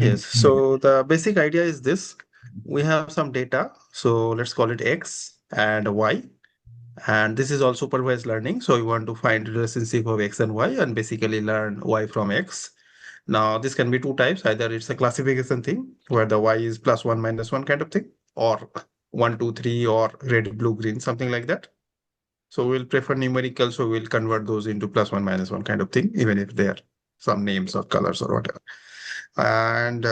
Yes. So the basic idea is this. We have some data. So let's call it X and Y. And this is all supervised learning. So you want to find relationship of X and Y and basically learn Y from X. Now, this can be two types. Either it's a classification thing where the Y is plus one minus one kind of thing, or one, two, three, or red, blue, green, something like that. So we'll prefer numerical. So we'll convert those into plus one minus one kind of thing, even if they're some names or colors or whatever. And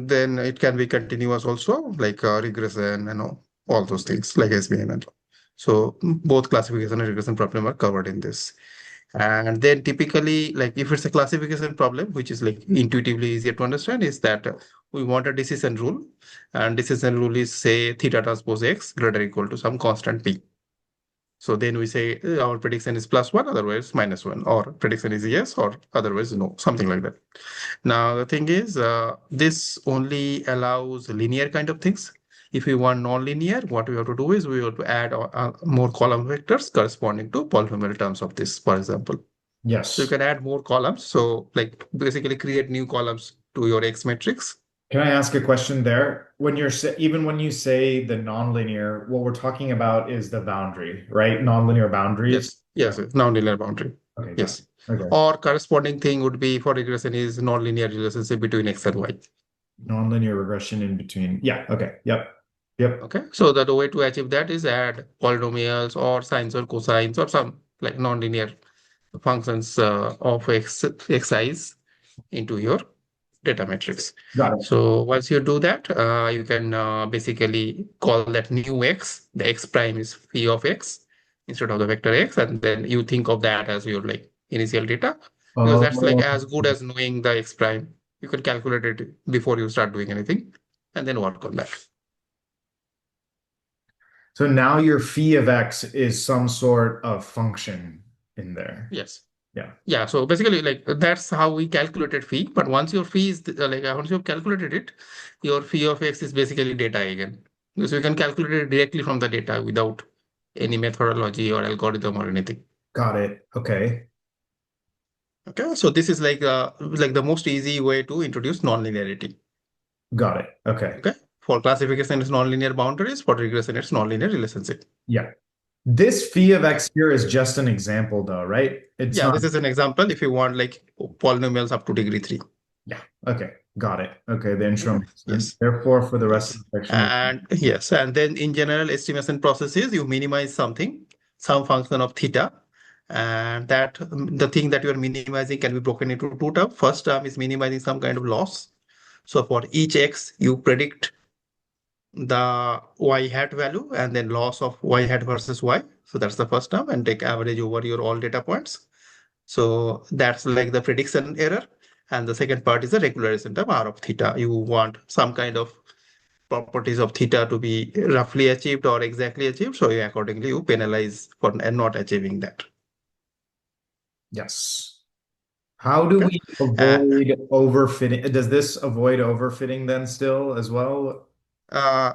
then it can be continuous also, like regression and all those things like SVM and all. So both classification and regression problem are covered in this. And then typically, like if it's a classification problem, which is like intuitively easier to understand, is that we want a decision rule. And decision rule is say theta transpose x greater or equal to some constant p. So then we say our prediction is plus one, otherwise minus one, or prediction is yes, or otherwise no, something like that. Now, the thing is, this only allows linear kind of things. If we want non-linear, what we have to do is we have to add more column vectors corresponding to polynomial terms of this, for example. So you Yes. can add more columns. So like basically create new columns to your X matrix. Can I ask a question there? Even when you say the nonlinear, what we're talking about is the boundary, right? Nonlinear boundaries. Yes, yes, Yeah. yes, non-linear boundary. Okay, got Yes. it. Okay. Or corresponding thing would be for regression is non-linear relationship between X and Y. Nonlinear regression in between. Yeah. Okay. Yep. Yep. Okay, so the way to achieve that is add polynomials or sines or cosines or some like nonlinear functions of xi's into your data matrix. Got it. So once you do that, you can basically call that new x. The x prime is phi of x instead of the vector x, and then you think of that as your like initial data because that's like Oh, as good as knowing the x prime. You can calculate it before you start doing anything, and then work on that. so now your phi of x is some sort of function in there. Yes. Yeah. Yeah, so basically, like that's how we calculated fee. But once your fee is once you've calculated it, your fee of x is basically data again. So you can calculate it directly from the data without any methodology or algorithm or anything. Got it. Okay. Okay, so this is like the most easy way to introduce nonlinearity. Got it. Okay. Okay, for classification, it's nonlinear boundaries. For regression, it's nonlinear relationship. Yeah. This phi of x here is just an example though, right? It's Yeah, not. this is an example if you want like polynomials up to degree three. Yeah. Okay. Got it. Okay. The intro Okay. makes sense. Yes. Therefore, for the rest of Yes. the section, And yes, and then in general estimation processes, you minimize something, some function of theta, and that the thing that you are minimizing can be broken into two terms. First term is minimizing some kind of loss. So for each x, you predict the y hat value and then loss of y hat versus y. So that's the first term and take average over your all data points. So that's like the prediction error. And the second part is the regularization term r of theta. You want some kind of properties of theta to be roughly achieved or exactly achieved. So accordingly, you penalize for not achieving that. yes. How do Okay. we Uh, avoid overfitting? Does this avoid overfitting then still as well? uh,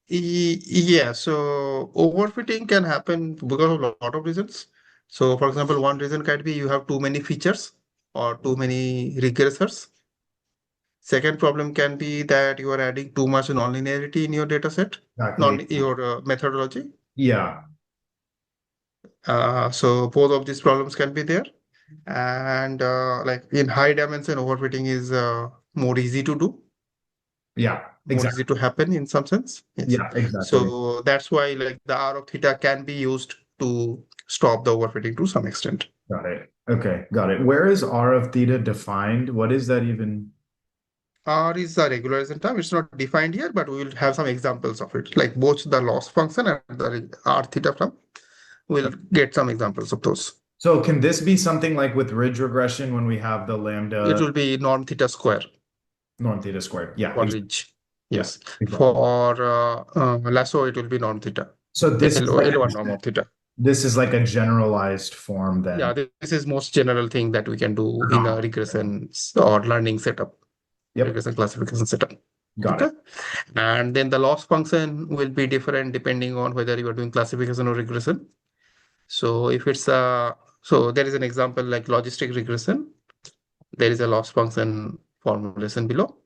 yeah, so overfitting can happen because of a lot of reasons. So, for example, one reason can be you have too many features or too many regressors. Second problem can be that you are adding too much nonlinearity in your data set, Exactly. non your methodology. Yeah. So both of these problems can be there. And like in high dimension, overfitting is more easy to do, Yeah. more easy Exactly. to happen in some sense. Yes. Yeah. Exactly. So that's why like the R of theta can be used to stop the overfitting to some extent. Got it. Okay. Got it. Where is R of theta defined? What is that even? R is a regularization term. It's not defined here, but we will have some examples of it, like both the loss function and the R theta term. We'll get some examples of those. So can this be something like with ridge regression when we have the It lambda will be norm theta square norm theta squared? Yeah. for ridge. Yeah. Yes. Exactly. For lasso, it will be norm theta. So L1 norm of theta. this is like a generalized form Yeah, then. this is most general thing that we can do in a Phenomenal. regression or learning setup, Yep. regression classification setup. Got Okay. it. And then the loss function will be different depending on whether you are doing classification or regression. So if it's so there is an example like logistic regression. There is a loss function formulation below.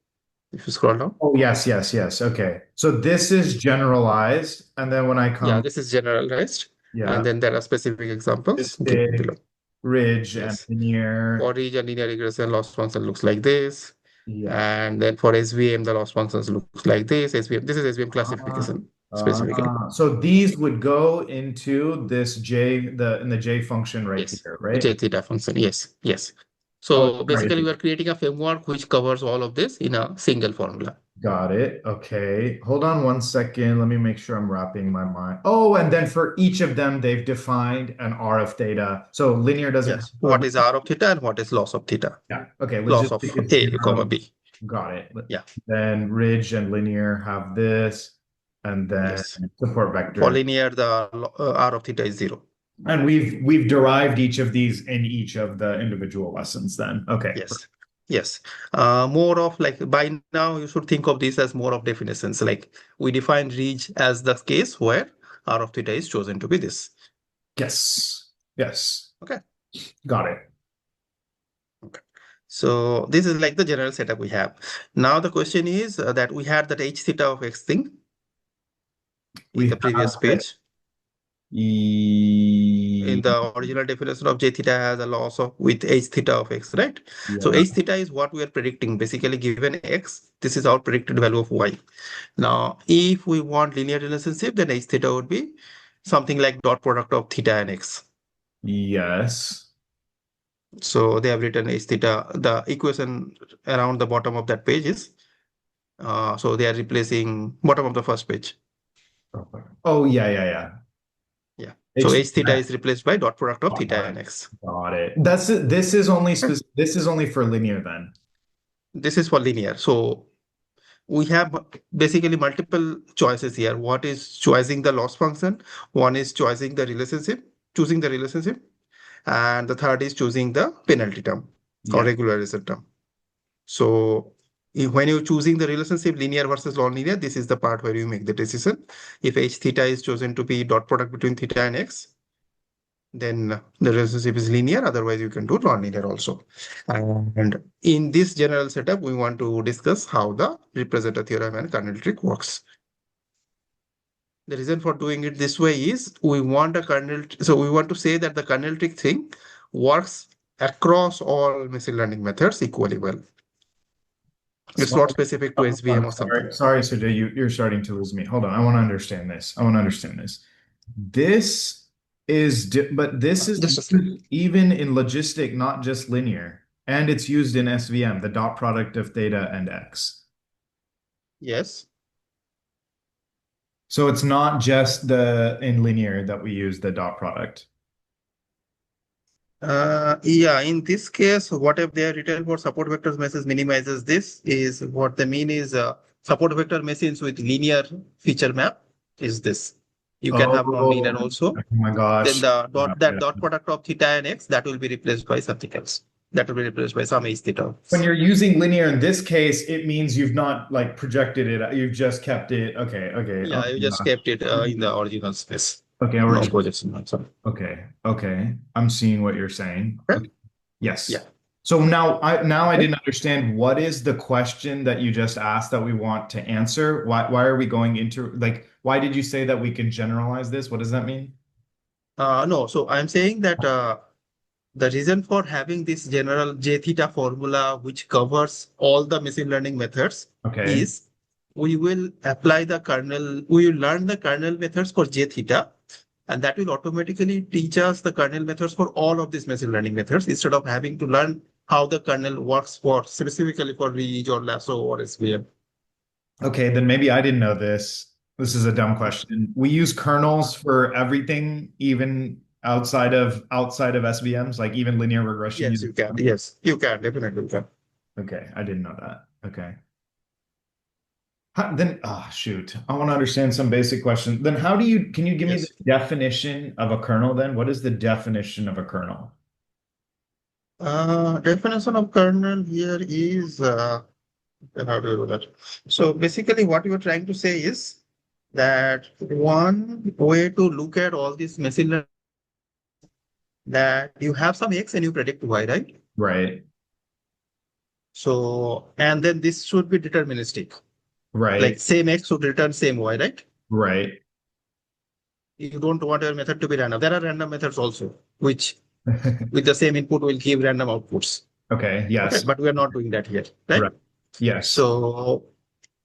If you scroll down. Oh, yes, yes, yes. Okay. So this is generalized. And then when I Yeah, come, this is generalized. And yeah, then there are specific examples given below. statistic, ridge, and Yes. For linear. region linear regression, loss function looks like this. Yeah. And then for SVM, the loss functions looks like this. SVM, this is SVM Ah, classification specifically. so these would go into this J, in the J function right Yes. here, The J right? theta function. Yes. Yes. Oh, So right. basically, we are creating a framework which covers all of this in a single formula. Got it. Okay. Hold on one second. Let me make sure I'm wrapping my mind. Oh, and then for each of them, they've defined an R of theta. So linear doesn't have Yes. What is R of theta and what is loss of theta? yeah. Okay. Loss Logistic of is A, comma zero. B. Got it. Yeah. Then ridge and linear have this, and then Yes. support For vector. linear, the R of theta is 0. And we've derived each of these in each of the individual lessons then. Okay. Yes. Yes. More of like by now, you should think of this as more of definitions. Like we define reach as the case where R of theta is chosen to be this. Yes. Yes. Okay. Got it. Okay. So this is like the general setup we have. Now the question is that we had that H theta of X thing in We the have previous it. page. In the original definition of J theta has a loss of with H theta of X, right? So Yeah. H theta is what we are predicting. Basically, given X, this is our predicted value of Y. Now, if we want linear relationship, then H theta would be something like dot product of theta and X. Yes. So they have written H theta. The equation around the bottom of that page is, so they are replacing bottom of the first page. Oh, yeah, yeah, yeah. Yeah. So H H theta is replaced by dot product of theta got it. and X. Got it. This is only Okay. this is only for linear then. This is for linear. So we have basically multiple choices here. What is choosing the loss function? One is choosing the relationship, and the third is choosing the penalty term or Yeah. regularization term. So when you're choosing the relationship linear versus non-linear, this is the part where you make the decision. If H theta is chosen to be dot product between theta and X, then the relationship is linear. Otherwise, you can do non-linear also. And in this general setup, we want to discuss how the representative theorem and kernel trick works. The reason for doing it this way is we want so we want to say that the kernel trick thing works across all machine learning methods equally well. It's not Sorry. specific to SVM or something. Sorry, Sergey, you're starting to lose me. Hold on. I want to understand this. I want to understand this. This but this is Just a second. even in logistic, not just linear. And it's used in SVM, the dot product of theta and X. Yes. So it's not just the in linear that we use the dot product. Yeah, in this case, whatever they are written for support vectors message minimizes this is what they mean is support vector machines with linear feature map is this. You can have Oh, non-linear also. oh my Then gosh. the Yeah, that yeah. dot product of theta and x that will be replaced by something else. That will be replaced by some h theta. When you're using linear in this case, it means you've not like projected it. You've just kept it. Okay, okay. Oh Yeah, you my just gosh. kept it in the original space. Okay, we're No just projection. Sorry. okay, okay. I'm seeing what you're saying. Okay. Okay. Yes. Yeah. So now I Okay. didn't understand what is the question that you just asked that we want to answer? Why are we going into like why did you say that we can generalize this? What does that mean? No, so I'm saying that the reason for having this general J theta formula, which covers all the machine learning methods, Okay. is we will apply the kernel, we will learn the kernel methods for J theta, and that will automatically teach us the kernel methods for all of these machine learning methods instead of having to learn how the kernel works for specifically for Reach or Lasso or SVM. Okay, then maybe I didn't know this. This is a dumb question. We use kernels for everything, even outside of SVMs, like even linear regression Yes, uses you can. kernels. Yes, you can. Definitely you can. Okay, I didn't know that. Okay. Then, shoot, I want to understand some basic questions. Then can you give me the Yes. definition of a kernel then? What is the definition of a kernel? Definition of kernel here is then how do you do that? So basically, what you're trying to say is that one way to look at all these machine learning that you have some X and you predict Y, right? Right. So, and then this should be deterministic. Like Right. same X should return same Y, right? Right. You don't want your method to be random. There are random methods also, which with the same input will give random outputs. Okay. Okay, Yes. but we are not doing that here, right? Right. Yes. So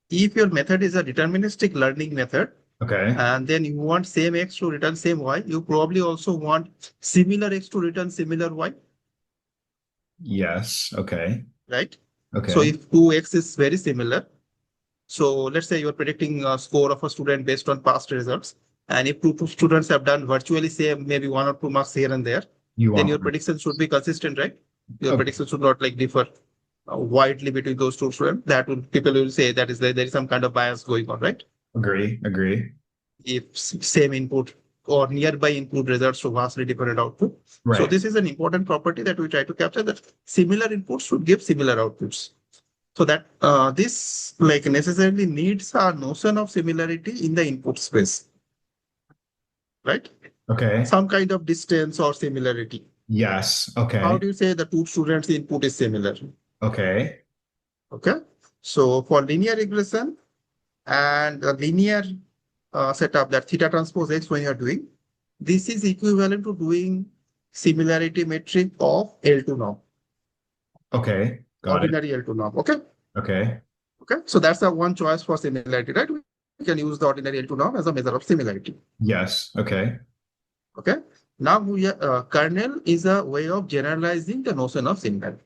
if your method is a deterministic learning method, Okay. and then you want same X to return same Y, you probably also want similar X to return similar Y, Yes. Okay. right? So Okay. if 2X is very similar, so let's say you're predicting a score of a student based on past results. And if two students have done virtually same, maybe 1 or 2 marks here and there, You then want your them. prediction should be consistent, right? Your Okay. prediction should not like differ widely between those two students. That will people will say that is there is some kind of bias going on, right? Agree. Agree. If same input or nearby input results to vastly different output. So Right. this is an important property that we try to capture, that similar inputs should give similar outputs. So that this like necessarily needs a notion of similarity in the input space, right? Okay. Some kind of distance or similarity. Yes. How Okay. do you say the two students' input is similar? Okay. Okay. So for linear regression and a linear setup, that theta transpose X when you're doing, this is equivalent to doing similarity metric of L2 norm, Okay. Got it. ordinary L2 norm. Okay. Okay. Okay. So that's the one choice for similarity, right? We can use the ordinary L2 norm as a measure of similarity. Yes. Okay. Okay. Now kernel is a way of generalizing the notion of similarity.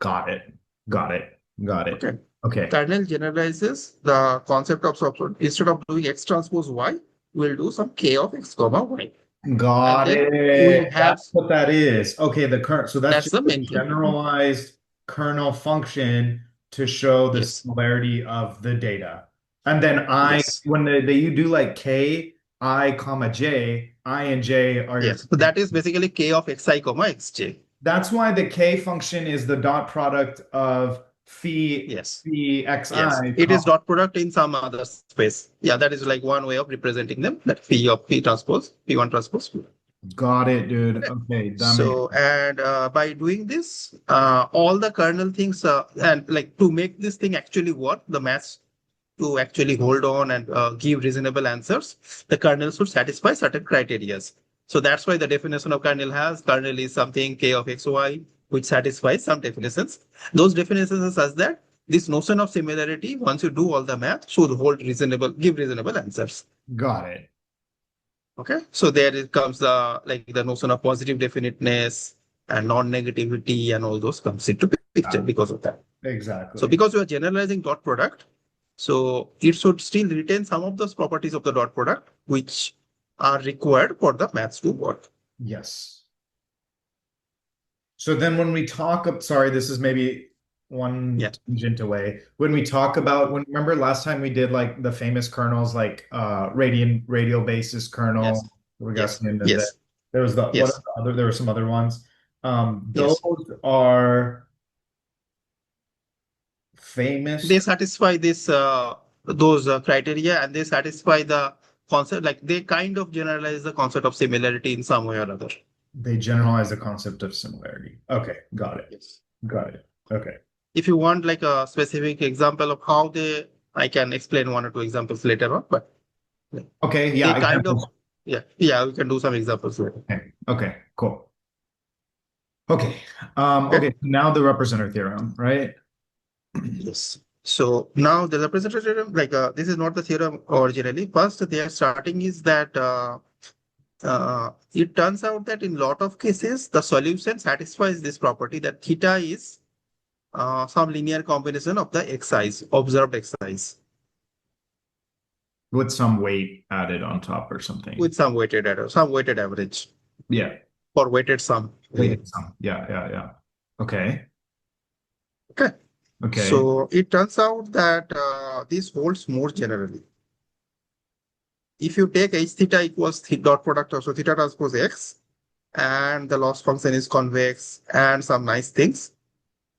Got it. Got it. Got it. Okay. Okay. Kernel generalizes the concept of subset. Instead of doing X transpose Y, we'll do some K of X comma Y. And Got then we it. have, That's what that is. Okay, the current. So that's that's just the a main thing. generalized kernel function to show the Yes. similarity of the data. And then I, Yes. when you do like K, I comma J, I and J are your. Yes. So that is basically K of Xi comma Xj. That's why the K function is the dot product of Yes. phi Yes. xi It is comma. dot product in some other space. Yeah, that is like one way of representing them. That Phi of P transpose, P1 transpose. Got it, dude. Okay. Okay, that makes So, and by doing this, all the kernel things, and like to make this thing actually work, the maths to actually hold on and give reasonable answers, the kernel should satisfy certain criteria. So that's why the definition of kernel is something K of XY, which satisfies some definitions. Those definitions are such that this notion of similarity, once you do all the math, should hold reasonable, give reasonable answers. got it. Okay, so there it comes the like the notion of positive definiteness and non-negativity and all those comes into picture Uh, because of that. So exactly. because you are generalizing dot product, so it should still retain some of those properties of the dot product which are required for the maths to work. Yes. So then when we talk sorry, this is maybe one Yeah. tangent away. When we talk about remember last time we did like the famous kernels like radial basis kernel, Yes. we got Yes. some into that. Yes. There was the what are Yes. the other there were some other ones. Those Yes. are famous. They satisfy this those criteria and they satisfy the concept. Like they kind of generalize the concept of similarity in some way or other. They generalize the concept of similarity. Okay, got it. Yes. Got it. Okay. If you want like a specific example of how they, I can explain 1 or 2 examples later on, but like, Okay, they yeah, kind of, examples. yeah, we can do some examples later. Okay, okay, cool. Okay. Okay. Okay, now the representative theorem, right? Yes. So now the representative theorem, like this is not the theorem originally. First, they are starting is that it turns out that in lot of cases, the solution satisfies this property that theta is some linear combination of the xi's, observed xi's, With some weight added on top or something. with some weighted error, some weighted average Yeah, or weighted sum. weighted some. Yeah, yeah, yeah. Okay. Okay. Okay. So it turns out that this holds more generally. If you take h theta equals dot product of so theta transpose x, and the loss function is convex, and some nice things,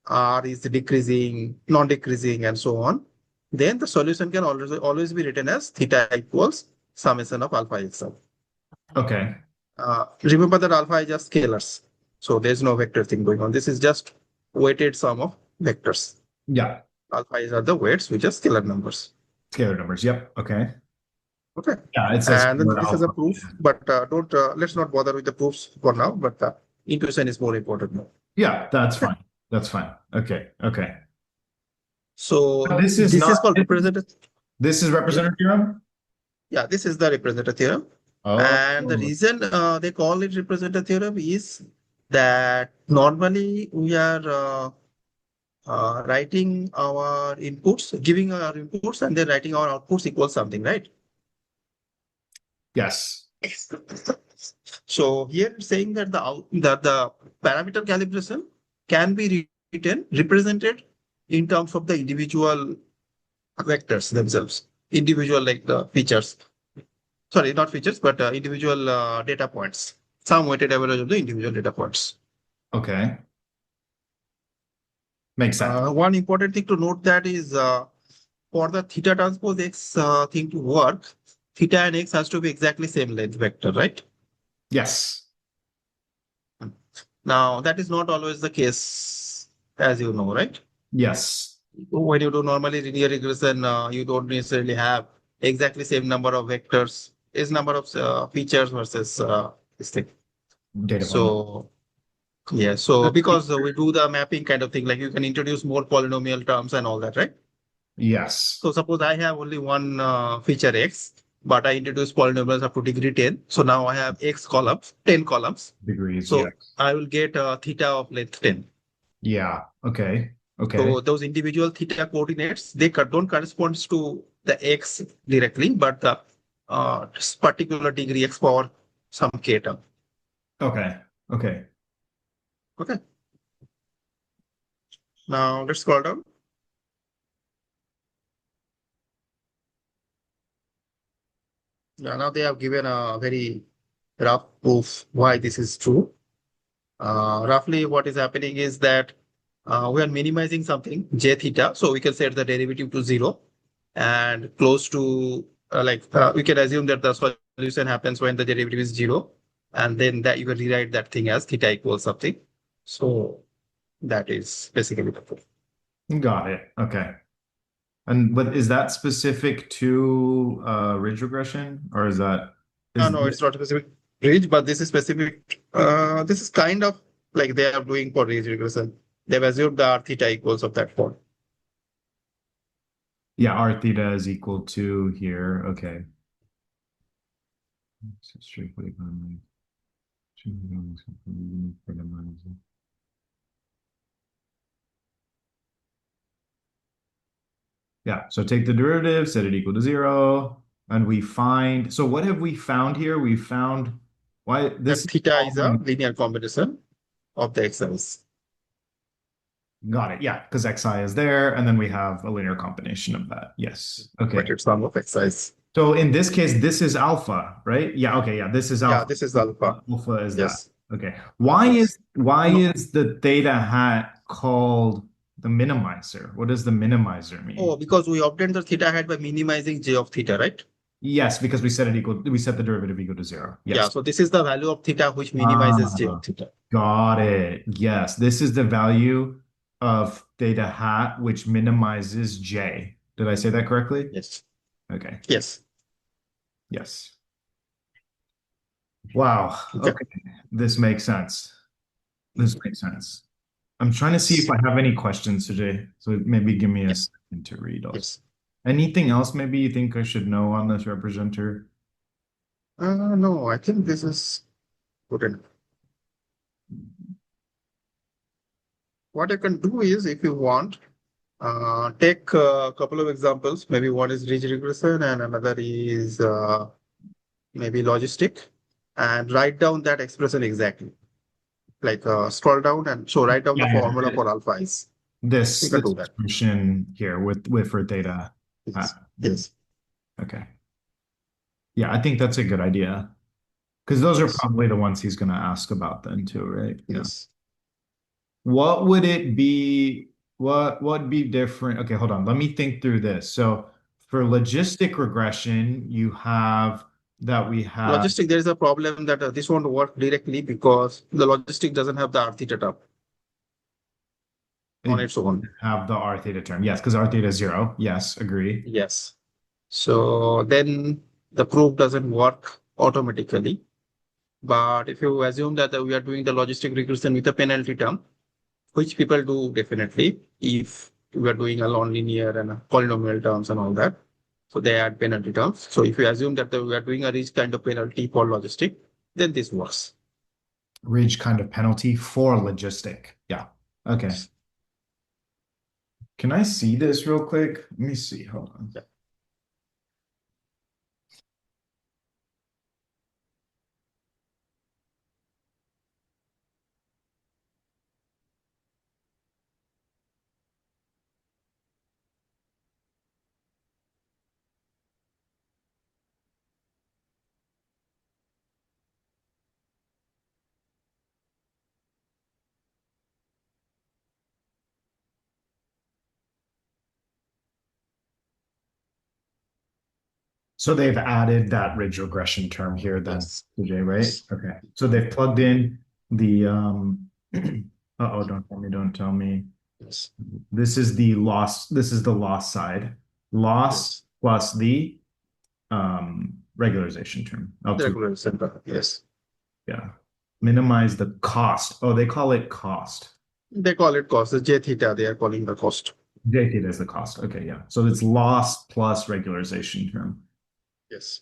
R is decreasing, non-decreasing, and so on, then the solution can always be written as theta equals summation of alpha xl. Okay. Remember that alpha is just scalars. So there's no vector thing going on. This is just weighted sum of vectors. Yeah. Alpha is are the weights, which are scalar numbers. Scalar numbers. Yep. Okay. Okay. Yeah, it says And then for this is a alpha. proof, but don't let's not bother with the proofs for now. But intuition is more important now. Yeah, that's Okay. fine. That's fine. Okay. Okay. But So this is this not is called representative. this is Yeah, representative theorem? yeah. This is the representative theorem, Oh, and the reason they call it representative theorem is that normally we are writing our inputs, giving our inputs, and then writing our outputs equals something, right? yes. So here it's saying that the parameter calibration can be written represented in terms of the individual vectors themselves, individual like the features. Sorry, not features, but individual data points. Some weighted average of the individual data points. Okay. Makes sense. One important thing to note that is for the theta transpose x thing to work, theta and x has to be exactly same length vector, right? Yes. Now, that is not always the case, as you know, right? Yes. When you do normally linear regression, you don't necessarily have exactly same number of vectors, is number of features versus this thing. Data point. So, yeah, so because we do the mapping kind of thing, like you can introduce more polynomial terms and all that, right? Yes. So suppose I have only one feature x, but I introduce polynomials up to degree 10. So now I have x columns, 10 columns. Degrees. So Yes. I will get theta of length 10. Yeah. Okay. Okay. So those individual theta coordinates, they don't correspond to the x directly, but the particular degree x power some k term. Okay. Okay. Okay. Now let's scroll down. Yeah, now they have given a very rough proof why this is true. Roughly what is happening is that we are minimizing something, j theta. So we can set the derivative to 0 and close to we can assume that the solution happens when the derivative is 0. And then that you can rewrite that thing as theta equals something. So that is basically the proof. Got it. Okay. And but is that specific to ridge regression or is that is No, it's not specific range, but this is specific. This is kind of like they are doing for range regression. They've assumed the r theta equals of that form. yeah, r theta is equal to here. Okay. So strictly economy. Yeah, so take the derivative, set it equal to 0, and we find, so what have we found here? We found why this That is theta is a following, linear combination of the x's. got it, yeah, because xi is there, and then we have a linear combination of that. Yes, okay. Weighted sum of x's. So in this case, this is alpha, right? Yeah, okay, yeah, this is Yeah, alpha. this is alpha. Alpha is that. Yes. Okay. Yes. Why No. is the theta hat called the minimizer? What does the minimizer mean? Oh, because we obtained the theta hat by minimizing j of theta, right? Yes, because we set the derivative equal to 0. Yeah. Yes. So this is the value of theta which minimizes j Ah, of theta. got it. Yes, this is the value of theta hat, which minimizes j. Did I say that correctly? Yes. Okay. Yes. Yes. Wow. Okay. Okay. This makes sense. This makes sense. I'm trying to see if Yes. I have any questions today. So maybe give me a Yeah. second to read also. Yes. Anything else maybe you think I should know on this representer? No, I think this is good enough. What I can do is, if you want, take a couple of examples. Maybe one is ridge regression and another is maybe logistic, and write down that expression exactly. Like scroll down and so write down the Yeah, formula yeah. for alpha is. You can This do that. expression here with for theta. Yes. hat. Yes. Okay. Yeah, I think that's a good idea. Because those are Yes. probably the ones he's going to ask about then too, right? Yeah. Yes. What would it be? What would be different? Okay, hold on. Let me think through this. So for logistic regression, you have that we have. Logistic, there is a problem that this won't work directly because the logistic doesn't have the R theta term. on It its own. have the r theta term. Yes, because r theta is zero. Yes, agree. Yes. So then the proof doesn't work automatically. But if you assume that we are doing the logistic regression with a penalty term, which people do definitely, if we are doing a non-linear and a polynomial terms and all that, so they add penalty terms. So if you assume that we are doing a rich kind of penalty for logistic, then this works. Ridge kind of penalty for logistic. Yeah. Okay. Yes. Can I see this real quick? Let me see. Hold on. Yeah. So they've added that ridge regression term here then, Yes. CJ, right? Yes. Okay. So they've plugged in the uh-oh, don't tell me. Yes. This is the loss side. Loss Yes. plus the regularization term. L2. Regular center. Yes. Yeah. Minimize the cost. Oh, they call it cost. They call it cost. The J theta, they are calling the cost. J theta is the cost. Okay, yeah. So it's loss plus regularization term. Yes.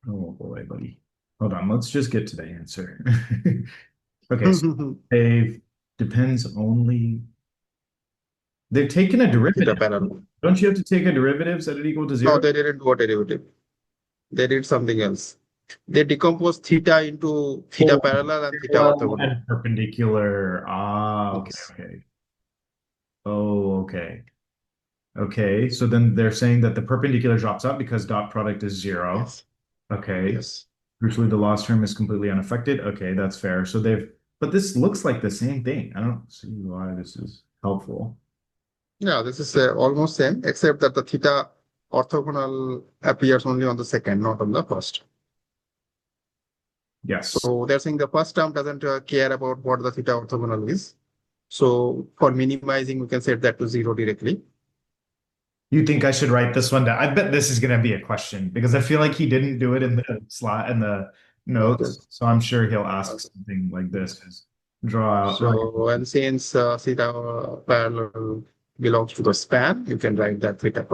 Oh boy, buddy. Hold on, let's just get to the answer. Okay, so they've depends only. They've taken a Theta derivative. parallel. Don't you have to take a derivative set it equal to No, zero? they didn't do a derivative. They did something else. They decompose theta into theta Oh, parallel and theta parallel orthogonal. and perpendicular. Ah, okay, Yes. okay. Oh, okay. Okay, so then they're saying that the perpendicular drops out because dot product is zero. Yes. Okay. Yes. Crucially, the loss term is completely unaffected. Okay, that's fair. So but this looks like the same thing. I don't see why this is helpful. Yeah, this is almost same, except that the theta orthogonal appears only on the second, not on the first. Yes. So they're saying the first term doesn't care about what the theta orthogonal is. So for minimizing, we can set that to zero directly. You think I should write this one down? I bet this is going to be a question because I feel like he didn't do it in the slot in the Okay. notes. So I'm sure he'll ask Okay. something like this is draw out. So, and since theta parallel belongs to the span, you can write that theta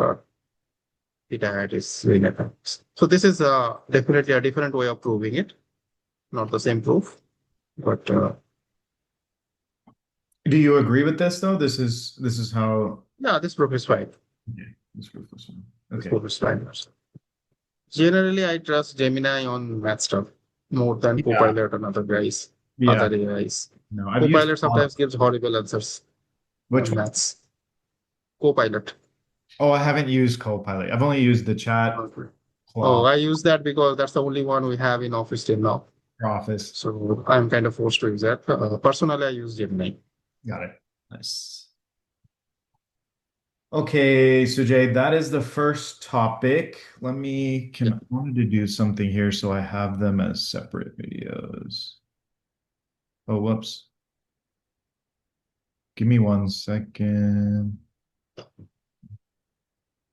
hat is linear terms. So this is definitely a different way of proving it, not the same proof, but Do you agree with this though? This is how yeah, this proof is fine. okay, this proof this one. This Okay. proof is fine. Generally, I trust Gemini on math stuff more than Yeah. Copilot and other guys, Yeah. other AIs. No, I've used Copilot sometimes gives horrible answers which on one? maths. Copilot. Oh, I haven't used Copilot. I've only used the chat Okay. Oh, Claude I use that because that's the only one we have in Office till now. for Office. So I'm kind of forced to use that. Personally, I use Gemini. Got it. Nice. Okay, Sujay, that is the first topic. Yeah. I wanted to do something here so I have them as separate videos. Oh, whoops. Give me 1 second.